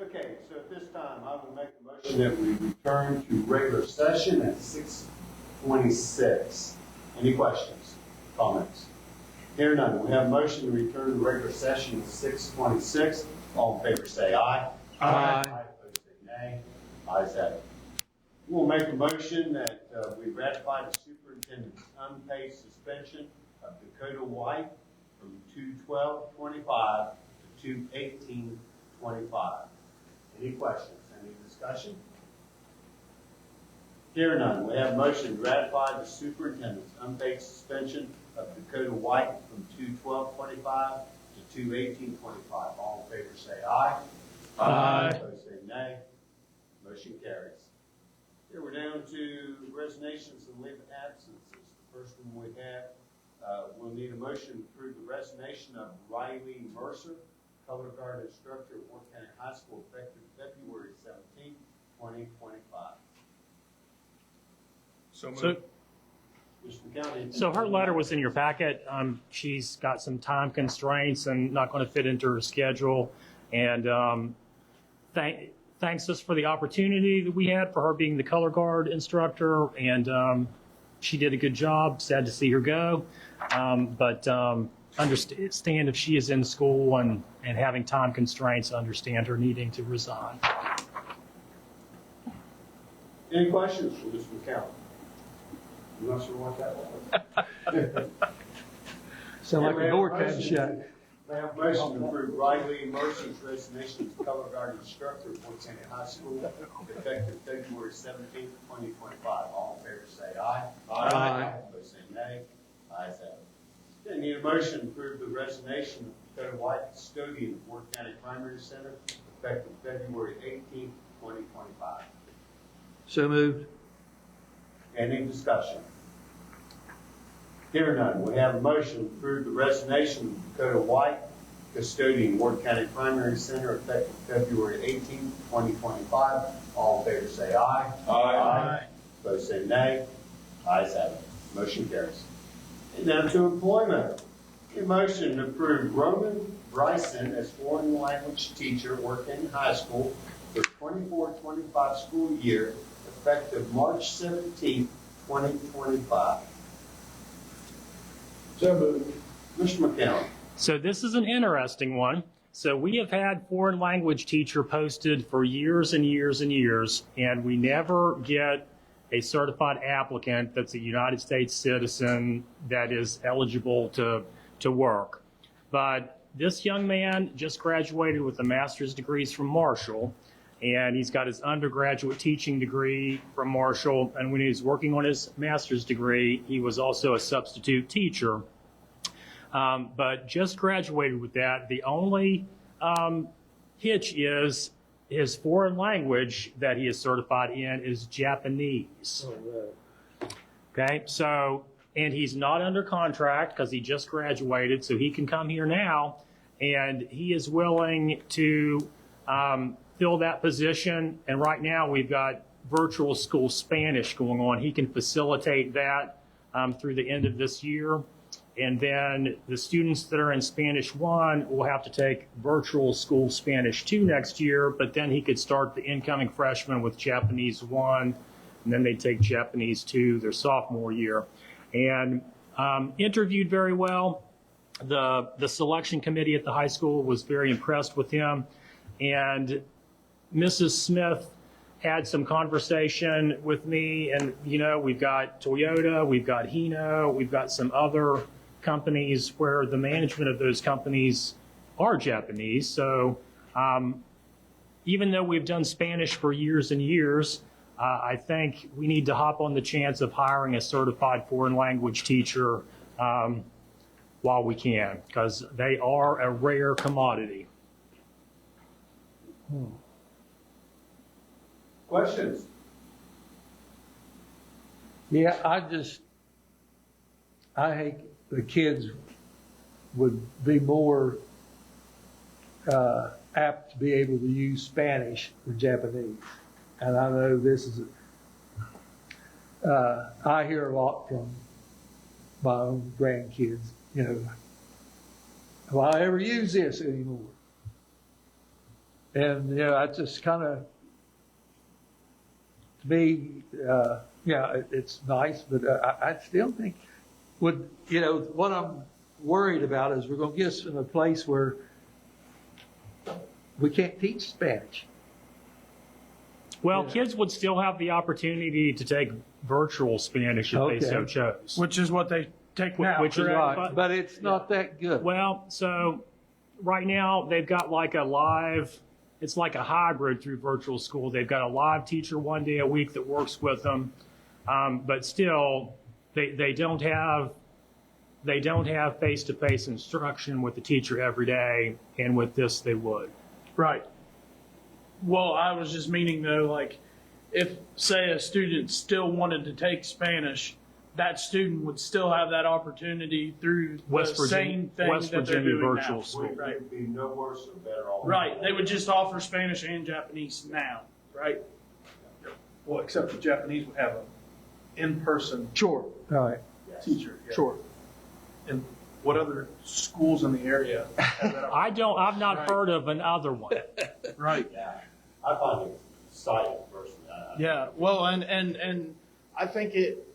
Okay, so at this time, I will make a motion that we return to regular session at 6:26. Any questions, comments? Hearing none, we have a motion to return to regular session at 6:26. All in favor say aye. Aye. Opposed say nay. Ayes have it. We'll make a motion that we ratify the superintendent's unpaid suspension of Dakota White from 2/12/25 to 2/18/25. Any questions? Any discussion? Hearing none, we have a motion to ratify the superintendent's unpaid suspension of Dakota White from 2/12/25 to 2/18/25. All in favor say aye. Aye. Opposed say nay. Motion carries. Here we're down to resignations and leave of absences. The first one we have, we'll need a motion to approve the resignation of Riley Mercer, color guard instructor at Warren County High School, effective February 17, 2025. So So, Mr. McCowney. so her letter was in your packet. She's got some time constraints and not going to fit into her schedule. And thanks us for the opportunity that we had for her being the color guard instructor. And she did a good job. Sad to see her go. But understand if she is in school and having time constraints, understand her needing to resign. Any questions for Mr. McCowney? I'm not sure what that was. Sound like a door cutting shut. May I have a motion to approve Riley Mercer's resignation as color guard instructor at Warren County High School, effective February 17, 2025. All in favor say aye. Aye. Opposed say nay. Ayes have it. Okay, need a motion to approve the resignation of Dakota White, custodian of Warren County Primary Center, effective February 18, 2025. So moved. Any discussion? Hearing none, we have a motion to approve the resignation of Dakota White, custodian, Warren County Primary Center, effective February 18, 2025. All in favor say aye. Aye. Opposed say nay. Ayes have it. Motion carries. And now to employment. A motion to approve Roman Bryson as foreign language teacher at Warren County High School for 24-25 school year, effective March 17, 2025. So moved. Mr. McCown. So this is an interesting one. So we have had foreign language teacher posted for years and years and years, and we never get a certified applicant that's a United States citizen that is eligible to work. But this young man just graduated with a master's degrees from Marshall, and he's got his undergraduate teaching degree from Marshall. And when he was working on his master's degree, he was also a substitute teacher. But just graduated with that. The only hitch is his foreign language that he is certified in is Japanese. Okay, so, and he's not under contract because he just graduated, so he can come here now, and he is willing to fill that position. And right now we've got virtual school Spanish going on. He can facilitate that through the end of this year. And then the students that are in Spanish 1 will have to take virtual school Spanish 2 next year, but then he could start the incoming freshmen with Japanese 1, and then they take Japanese 2 their sophomore year. And interviewed very well. The selection committee at the high school was very impressed with him. And Mrs. Smith had some conversation with me, and, you know, we've got Toyota, we've got Hino, we've got some other companies where the management of those companies are Japanese. So even though we've done Spanish for years and years, I think we need to hop on the chance of hiring a certified foreign language teacher while we can, because they are a rare commodity. Questions? Yeah, I think the kids would be more apt to be able to use Spanish or Japanese. And I know this is, I hear a lot from my own grandkids, you know, will I ever use this anymore? And, I just kind of, to me, it's nice, but I still think what I'm worried about is we're going to get us in a place where we can't teach Spanish. Well, Yeah. kids would still have the opportunity to take virtual Spanish if they so Okay. chose. Which is what they take now. Which is correct? right. But it's not that good. Well, so right now they've got like a live, it's like a hybrid through virtual school. They've got a live teacher 1 day a week that works with them, but still they don't have face-to-face instruction with the teacher every day, and with this they would. Right. Well, I was just meaning though, like, if, say, a student still wanted to take Spanish, that student would still have that opportunity through West the Virginia- same thing West that they're Virginia doing virtual now. school. Would Right. it be no worse or better off? Right. They would just offer Spanish and Japanese now, right? Well, except the Japanese would have an in-person Sure. All right. Yes. teacher. Yeah. Sure. And what other schools in the area have that? I've not Right. heard of another one. Right. Yeah, I find it exciting personally. Yeah, well, and I think it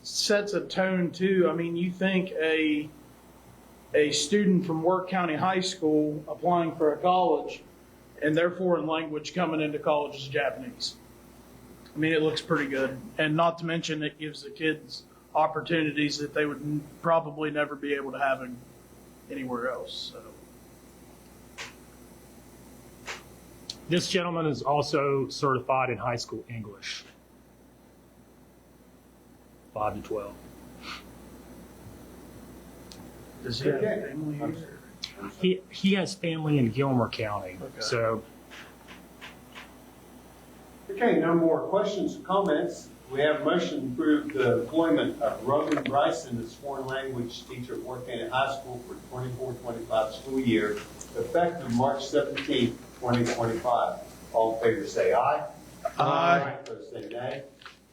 sets a tone too. I mean, you think a student from Work County High School applying for a college and their foreign language coming into college is Japanese. I mean, it looks pretty good, and not to mention it gives the kids opportunities that they would probably never be able to have anywhere else. So. This gentleman is also certified in high school English, 5 to 12. Does he have Okay. family here? He has family in Gilmer County, Okay. so Okay, no more questions or comments. We have a motion to approve the employment of Roman Bryson as foreign language teacher at Worth County High School for 24-25 school year, effective March 17th, 2025. All in favor say aye. Aye. Opposed say nay.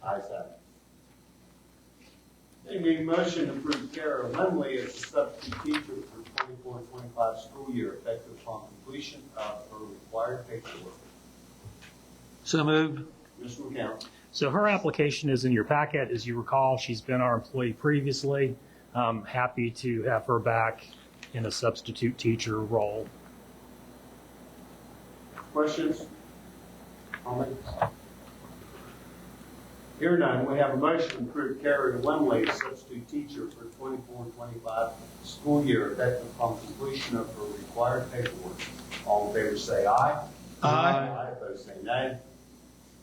Ayes have it. I need a motion to approve Kara Lemley as a substitute teacher for 24-25 school year, effective upon completion of her required paperwork. So moved. Mr. McCown. So her application is in your packet. As you recall, she's been our employee previously. Happy to have her back in a substitute teacher role. Questions? Comments? Here none, we have a motion to approve Carrie Lemley as substitute teacher for 24-25 school year, effective upon completion of her required paperwork. All in favor say aye. Aye. Opposed say nay.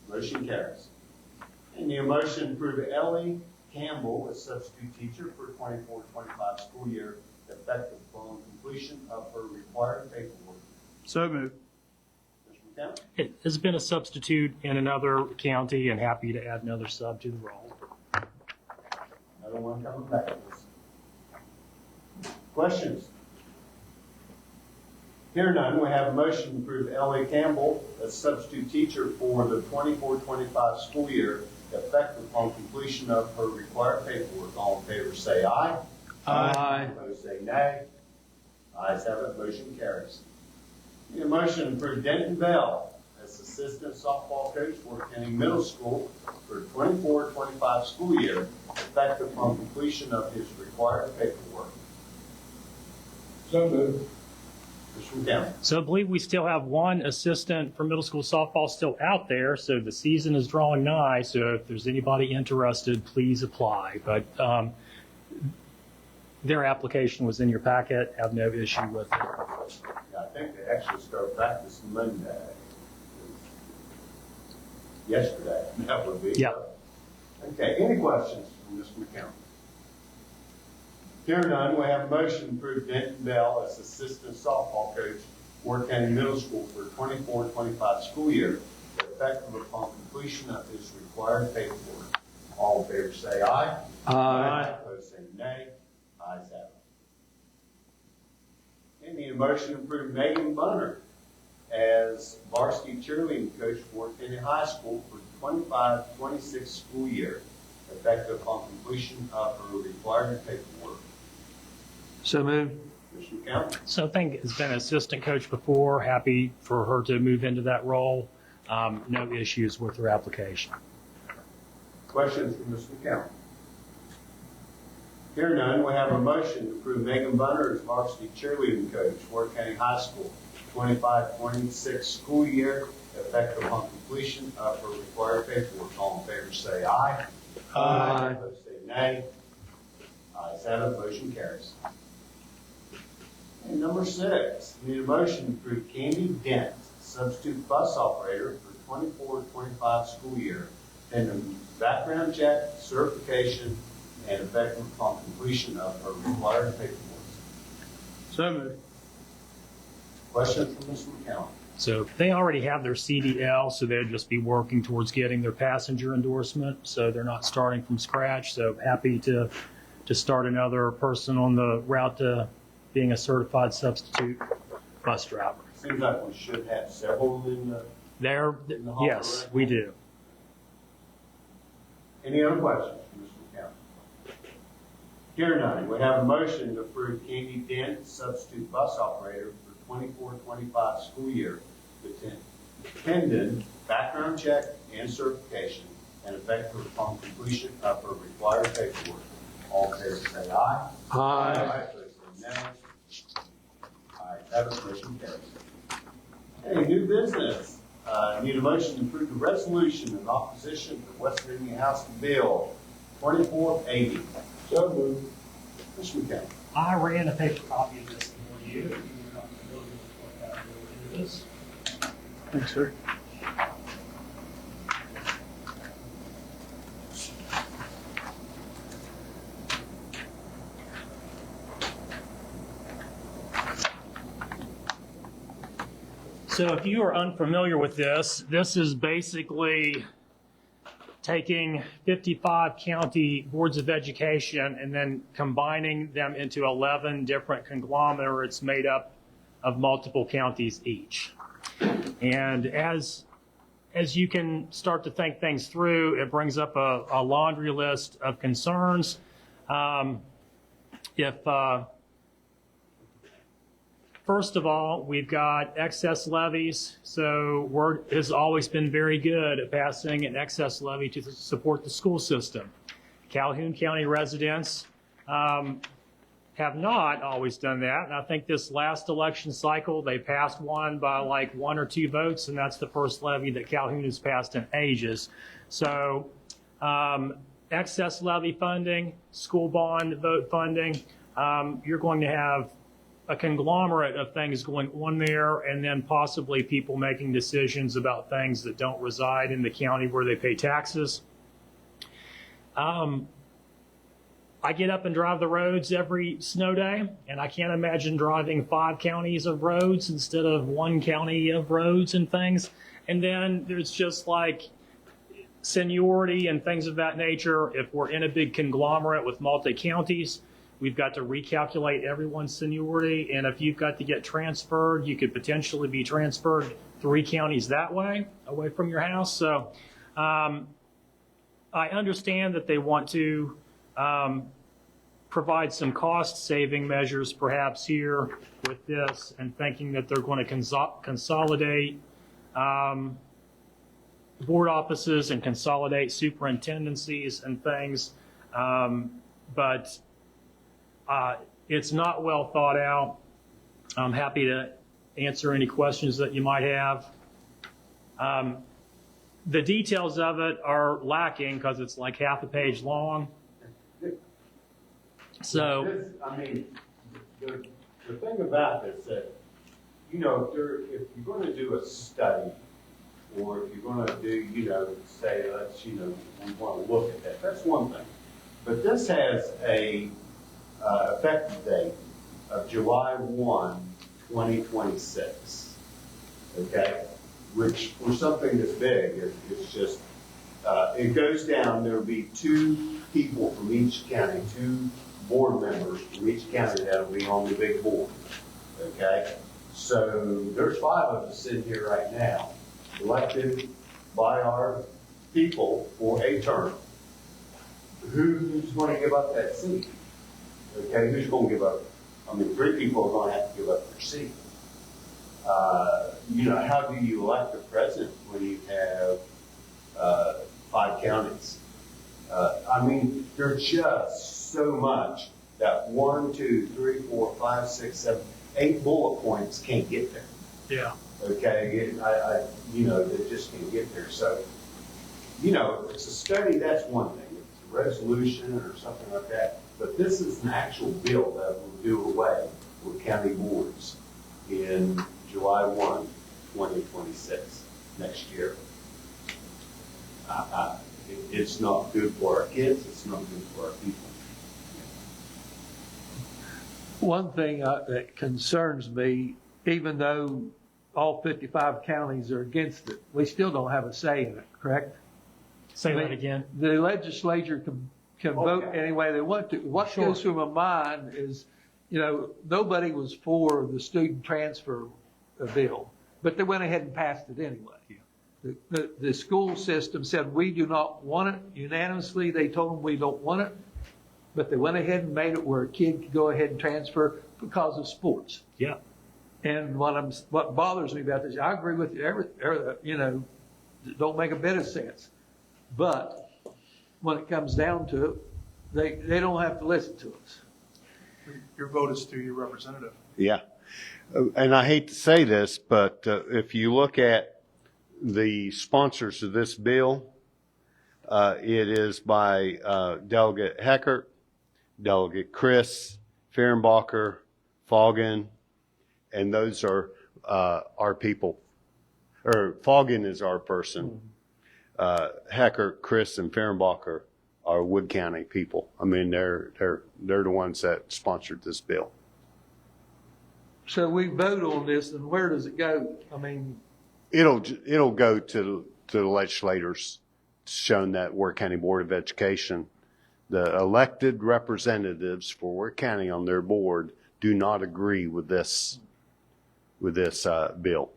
Motion carries. I need a motion to approve Ellie Campbell as substitute teacher for 24-25 school year, effective upon completion of her required paperwork. So moved. Mr. McCown? It has been a substitute in another county, and happy to add another sub to the role. Another one coming back to us. Questions? Here none, we have a motion to approve Ellie Campbell as substitute teacher for the 24-25 school year, effective upon completion of her required paperwork. All in favor say aye. Aye. Opposed say nay. Ayes have it, motion carries. Need a motion to approve Denton Bell as assistant softball coach for County Middle School for 24-25 school year, effective upon completion of his required paperwork. So moved. Mr. McCown. So I believe we still have one assistant for middle school softball still out there, so the season is drawing nigh, so if there's anybody interested, please apply. But their application was in your packet, have no issue with it. Yeah, I think they actually start practice Monday. Yesterday, that would be. Yep. Okay, any questions from Mr. McCown? Here none, we have a motion to approve Denton Bell as assistant softball coach, Worth County Middle School for 24-25 school year, effective upon completion of his required paperwork. All in favor say aye. Aye. Opposed say nay. Ayes have it. I need a motion to approve Megan Bunner as varsity cheerleading coach for Worth County High School for 25-26 school year, effective upon completion of her required paperwork. So moved. Commissioner Count? So I think has been assistant coach before, happy for her to move into that role. No issues with her application. Questions from Mr. Count? Here none, we have a motion to approve Megan Bunner as varsity cheerleading coach, Warwick County High School, 25-26 school year, effective upon completion of her required paperwork. All in favor say aye. Aye. Opposed say nay. Ayes have it, motion carries. And number 6, need a motion to approve Candy Dent, substitute bus operator for 24-25 school year, pending background check, certification, and effective upon completion of her required paperwork. So moved. Question from Mr. McCallum. So they already have their CDL, so they'd just be working towards getting their passenger endorsement. So they're not starting from scratch. So happy to start another person on the route to being a certified substitute bus driver. Seems like we should have several in the. There, In the hall yes, already? we do. Any other questions from Mr. McCallum? Here none, we have a motion to approve Candy Dent, substitute bus operator for 24-25 school year, pending background check and certification, and effective upon completion of her required paperwork. All in favor say aye. Aye. Opposed say nay. Ayes have it, motion carries. Hey, new business. Need a motion to approve the resolution in opposition to West Virginia House Bill 2480. So moved. Mr. McCallum. I ran a paper copy of this for you. If you're not familiar with what that bill is. Thanks, sir. So if you are unfamiliar with this, this is basically taking 55 county boards of education and then combining them into 11 different conglomerates made up of multiple counties each. And as you can start to think things through, it brings up a laundry list of concerns. First of all, we've got excess levies. So Word has always been very good at passing an excess levy to support the school system. Calhoun County residents have not always done that. And I think this last election cycle, they passed one by like 1 or 2 votes, and that's the first levy that Calhoun has passed in ages. So excess levy funding, school bond vote funding, you're going to have a conglomerate of things going on there, and then possibly people making decisions about things that don't reside in the county where they pay taxes. I get up and drive the roads every snow day, and I can't imagine driving 5 counties of roads instead of 1 county of roads and things. And then there's just like seniority and things of that nature. If we're in a big conglomerate with multi-counties, we've got to recalculate everyone's seniority, and if you've got to get transferred, you could potentially be transferred 3 counties that way, away from your house. So I understand that they want to provide some cost-saving measures perhaps here with this, and thinking that they're going to consolidate board offices and consolidate superintendencies and things. But it's not well thought out. I'm happy to answer any questions that you might have. The details of it are lacking because it's like half a page long. So, I mean, the thing about this that, you know, if you're going to do a study, or if you're going to do, you know, say, let's, you know, we want to look at that, that's one thing. But this has a effective date of July 1, 2026. Okay? Which, for something this big, it's just, it goes down, there'll be 2 people from each county, 2 board members from each county that'll be on the big board. Okay? So there's 5 of us sitting here right now, elected by our people for a term. Who's going to give up that seat? Okay, who's going to give up? I mean, 3 people are gonna have to give up their seat. You know, how do you elect a president when you have 5 counties? I mean, there's just so much that 1, 2, 3, 4, 5, 6, 7, 8 bullet points can't get there. Yeah. Okay, you know, they just can't get there. So, you know, if it's a study, that's one thing. If it's a resolution or something like that. But this is an actual bill that will do away with county boards in July 1, 2026, next year. It's not good for our kids. It's not good for our people. One thing that concerns me, even though all 55 counties are against it, we still don't have a say in it, correct? Say that again. The legislature can vote Okay. any way they want to. What Sure. goes through my mind is, you know, nobody was for the student transfer bill, but they went ahead and passed it anyway. The school system said, we do not want it unanimously. They told them we don't want it, but they went ahead and made it where a kid could go ahead and transfer because of sports. Yeah. And what bothers me about this, I agree with you, you know, it don't make a bit of sense. But when it comes down to it, they don't have to listen to us. Your vote is through your representative. Yeah. And I hate to say this, but if you look at the sponsors of this bill, it is by Delegate Heckert, Delegate Chris, Fehrenbacher, Foggin, and those are our people. Or Foggin is our person. Heckert, Chris, and Fehrenbacher are Wood County people. I mean, they're the ones that sponsored this bill. So we vote on this, and where does it go? I mean, It'll go to the legislators, shown that Ware County Board of Education, the elected representatives for Ware County on their board do not agree with this bill.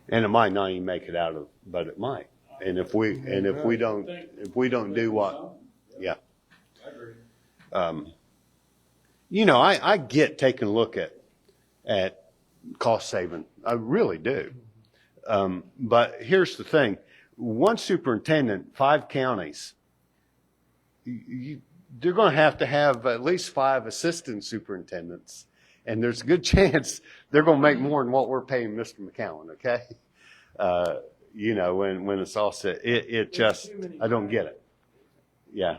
And it might not even make it out of, but it might. And if we don't do what, yeah. You know, I get taking a look at cost saving. I really do. But here's the thing. One superintendent, 5 counties, they're going to have at least 5 assistant superintendents. And there's a good chance they're going to make more than what we're paying Mr. McCowan, okay? You know, when it's all said, it just, I don't get it. Yeah.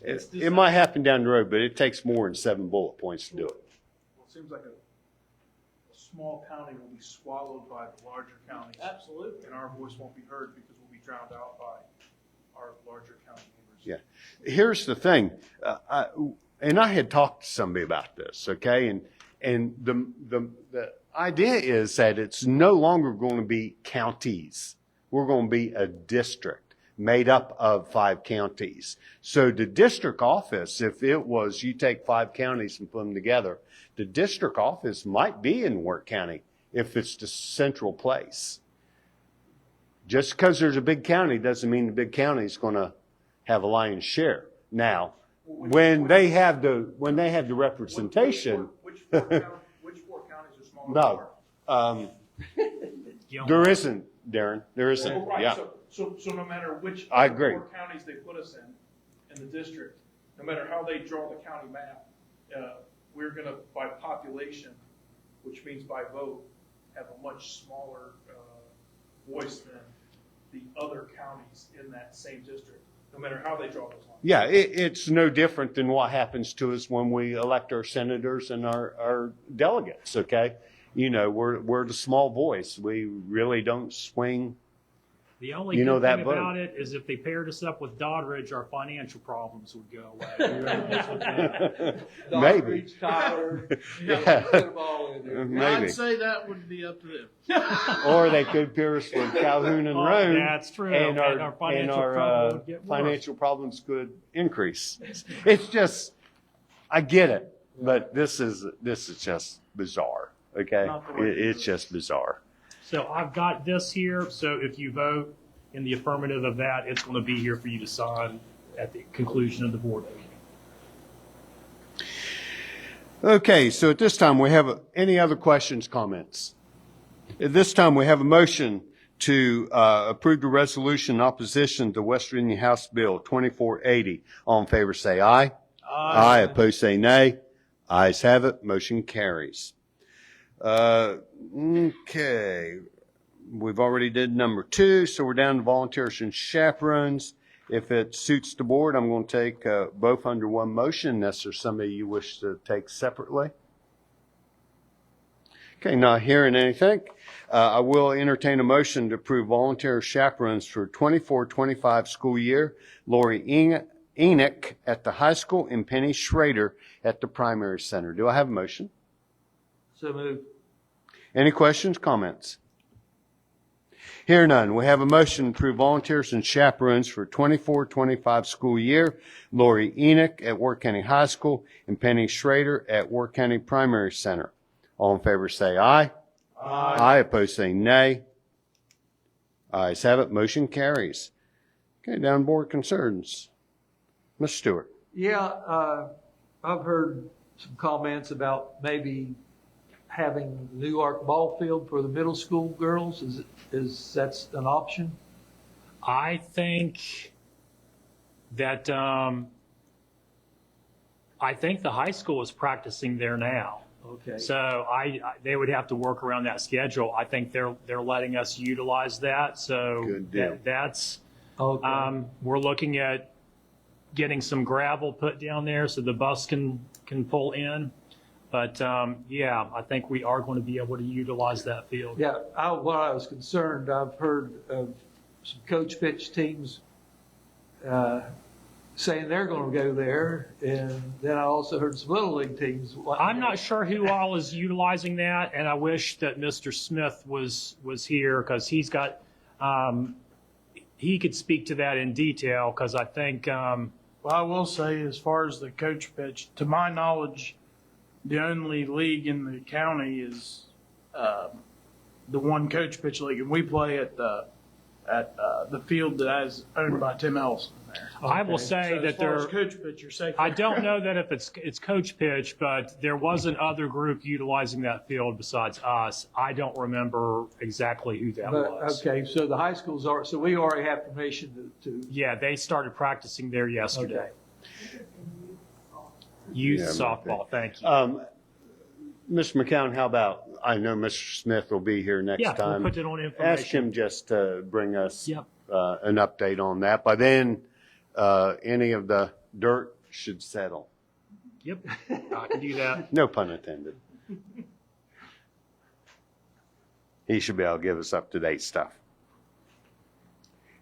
It might happen down the road, but it takes more than 7 bullet points to do it. Well, it seems like a small county will be swallowed by the larger counties. Absolutely. And our voice won't be heard because we'll be drowned out by our larger county neighbors. Yeah. Here's the thing, and I had talked to somebody about this, okay? And the idea is that it's no longer going to be counties. We're going to be a district made up of 5 counties. So the district office, if it was, you take 5 counties and put them together, the district office might be in Ware County if it's the central place. Just because there's a big county doesn't mean the big county is going to have a lion's share. Now, when they have the representation, Which 4 counties are smaller? no, there isn't, Darren. There isn't. Well, right. Yeah. So no matter which I agree. 4 counties they put us in the district, no matter how they draw the county map, we're going to, by population, which means by vote, have a much smaller voice than the other counties in that same district, no matter how they draw those lines. Yeah, it's no different than what happens to us when we elect our senators and our delegates, okay? You know, we're the small voice. We really don't swing. The only You know good that thing vote. about it is if they paired us up with Doddridge, our financial problems would go away. Maybe. Tyler, Yeah. put them all in there. Maybe. I'd say that would be up to them. Or they could pair us with Calhoun and Oh, Roan. that's true. And our financial problem would get worse. financial problems could increase. It's just, I get it, but this is just bizarre, okay? Not the way to do It's just bizarre. So I've got this here. So if you vote in the affirmative of that, it's going to be here for you to sign at the conclusion of the board meeting. Okay, so at this time, we have any other questions, comments? At this time, we have a motion to approve the resolution in opposition to West Virginia House Bill 2480. All in favor say aye. Aye. Opposed say nay. Ayes have it. Motion carries. Okay. We've already did number 2, so we're down to volunteers and chaperones. If it suits the board, I'm going to take both under one motion unless there's somebody you wish to take separately. Okay, not hearing anything. I will entertain a motion to approve volunteer chaperones for 24-25 school year. Lori Enoch at the high school and Penny Schrader at the primary center. Do I have a motion? So moved. Any questions, comments? Hear none. We have a motion to approve volunteers and chaperones for 24-25 school year. Lori Enoch at Worth County High School and Penny Schrader at Worth County Primary Center. All in favor say aye. Aye. Aye. Opposed say nay. Ayes have it. Motion carries. Okay, down board concerns. Ms. Stewart. Yeah, I've heard some comments about maybe having Newark ball field for the middle school girls. Is that's an option? I think that I think the high school is practicing there now. Okay. So they would have to work around that schedule. I think they're letting us utilize that. So Good deal. that's Okay. we're looking at getting some gravel put down there so the bus can pull in. But yeah, I think we are going to be able to utilize that field. Yeah, what I was concerned, I've heard of some coach pitch teams saying they're going to go there, and then I also heard some little league teams. I'm not sure who all is utilizing that, and I wish that Mr. Smith was here because he's got he could speak to that in detail because I think Well, I will say, as far as the coach pitch, to my knowledge, the only league in the county is the one coach pitch league, and we play at the field that is owned by Tim Ellison there. I will say So that as far as there. coach pitch, you're safe. I don't know that if it's coach pitch, but there was another group utilizing that field besides us. I don't remember exactly who that was. Okay, so the high schools are, so we already have permission to Yeah, they started practicing there yesterday. Youth Yeah, softball, thank you. Mr. McCown, how about, I know Mr. Smith will be here next Yeah, time. we'll put it on Ask information. him just to bring us Yep. an update on that. By then, any of the dirt should settle. Yep, I can do that. No pun intended. He should be able to give us up-to-date stuff.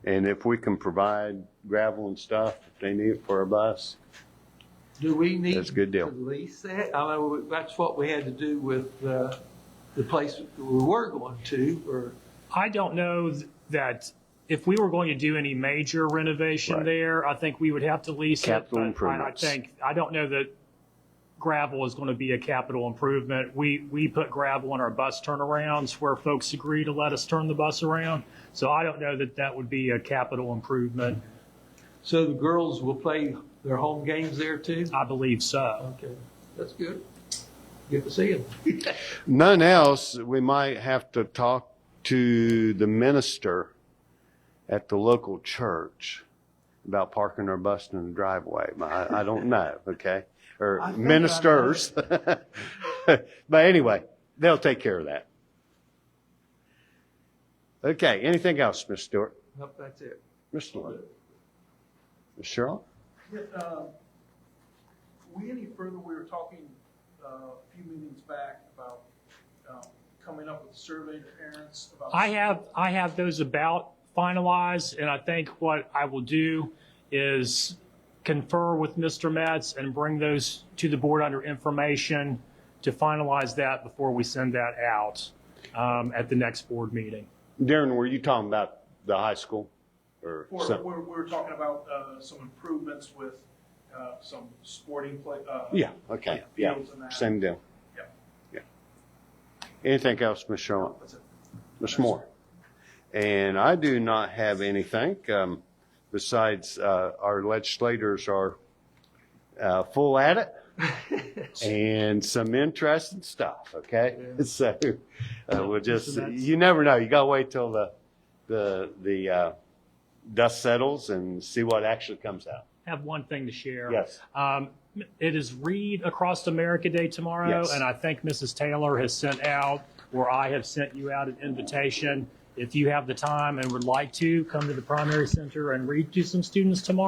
And if we can provide gravel and stuff, if they need it for a bus, Do we need That's a good deal. to lease that? I know that's what we had to do with the place we were going to, or, I don't know that if we were going to do any major renovation Right. there, I think we would have to lease Capital it. But improvements. I don't know that gravel is going to be a capital improvement. We put gravel on our bus turnarounds where folks agree to let us turn the bus around. So I don't know that that would be a capital improvement. so the girls will play their home games there too? I believe so. Okay, that's good. Get to see them. none else, we might have to talk to the minister at the local church about parking our bus in the driveway. I don't know, okay? Or I think I ministers. But anyway, they'll take care of that. Okay, anything else, Ms. Stewart? Nope, that's it. Mr. Lord? Ms. Cheryl? We any further, we were talking a few meetings back about coming up with a survey to parents about. I have those about finalized, and I think what I will do is confer with Mr. Metz and bring those to the board under information to finalize that before we send that out at the next board meeting. Darren, were you talking about the high school? Or some- We were talking about some improvements with some sporting play. Yeah, okay, yeah, Fields and that. same deal. Yeah. Yeah. Anything else, Ms. Cheryl? That's it. Ms. Moore? And I do not have anything, besides, our legislators are, full at it. And some interesting stuff, okay? So, we'll just, you never know. You gotta wait till the dust settles and see what actually comes out. I have one thing to share. Yes. It is Read Across America Day tomorrow, Yes. and I think Mrs. Taylor has sent out, or I have sent you out an invitation. If you have the time and would like to, come to the primary center and read to some students tomorrow.